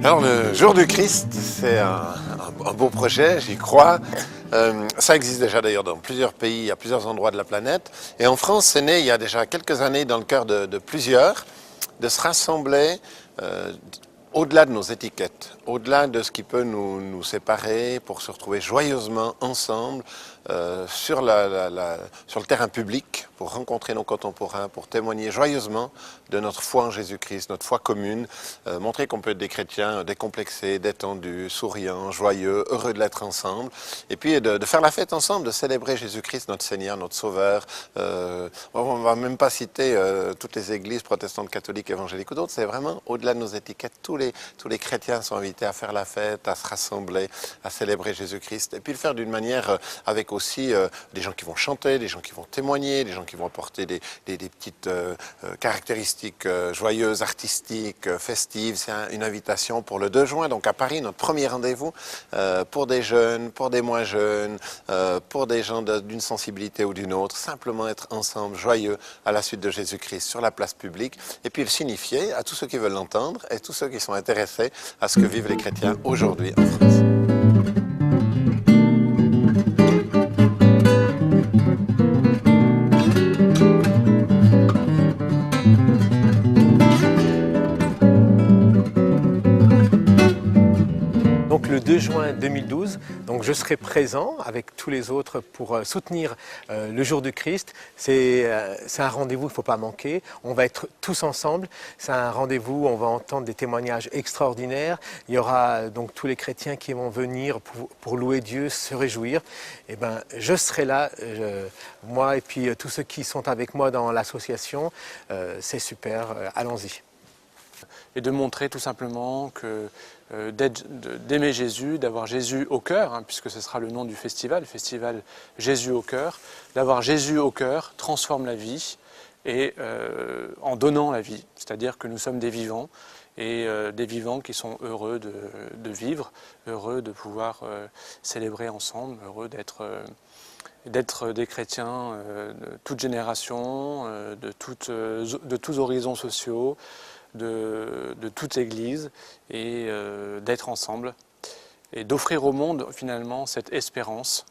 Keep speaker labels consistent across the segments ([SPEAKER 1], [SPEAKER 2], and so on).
[SPEAKER 1] Alors le jour du Christ, c'est un beau projet, j'y crois. Ça existe déjà d'ailleurs dans plusieurs pays, à plusieurs endroits de la planète. Et en France, c'est né il y a déjà quelques années dans le cœur de plusieurs, de se rassembler au-delà de nos étiquettes, au-delà de ce qui peut nous séparer, pour se retrouver joyeusement ensemble sur le terrain public, pour rencontrer nos contemporains, pour témoigner joyeusement de notre foi en Jésus-Christ, notre foi commune, montrer qu'on peut être des chrétiens décomplexés, détendus, souriants, joyeux, heureux de l'être ensemble, et puis de faire la fête ensemble, de célébrer Jésus-Christ, notre Seigneur, notre Sauveur. On ne va même pas citer toutes les églises protestantes, catholiques, évangéliques ou d'autres, c'est vraiment au-delà de nos étiquettes. Tous les chrétiens sont invités à faire la fête, à se rassembler, à célébrer Jésus-Christ, et puis le faire d'une manière avec aussi des gens qui vont chanter, des gens qui vont témoigner, des gens qui vont apporter des petites caractéristiques joyeuses, artistiques, festives. C'est une invitation pour le 2 juin, donc à Paris, notre premier rendez-vous pour des jeunes, pour des moins jeunes, pour des gens d'une sensibilité ou d'une autre, simplement être ensemble, joyeux, à la suite de Jésus-Christ sur la place publique, et puis le signifier à tous ceux qui veulent l'entendre et tous ceux qui sont intéressés à ce que vivent les chrétiens aujourd'hui en France.
[SPEAKER 2] Donc le 2 juin 2012, donc je serai présent avec tous les autres pour soutenir le jour du Christ. C'est un rendez-vous qu'il ne faut pas manquer. On va être tous ensemble. C'est un rendez-vous où on va entendre des témoignages extraordinaires. Il y aura donc tous les chrétiens qui vont venir pour louer Dieu, se réjouir. Et ben, je serai là, moi et puis tous ceux qui sont avec moi dans l'association. C'est super, allons-y.
[SPEAKER 3] Et de montrer tout simplement que d'aimer Jésus, d'avoir Jésus au cœur, hein, puisque ce sera le nom du festival Jésus au cœur, d'avoir Jésus au cœur transforme la vie et en donnant la vie, c'est-à-dire que nous sommes des vivants et des vivants qui sont heureux de vivre, heureux de pouvoir célébrer ensemble, heureux d'être des chrétiens de toute génération, de tous horizons sociaux, de toute église et d'être ensemble et d'offrir au monde finalement cette espérance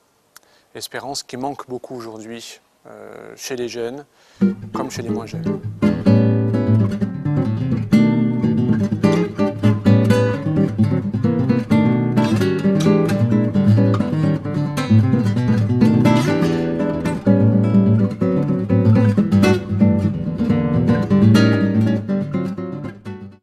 [SPEAKER 3] qui manque beaucoup aujourd'hui chez les jeunes comme chez les moins jeunes.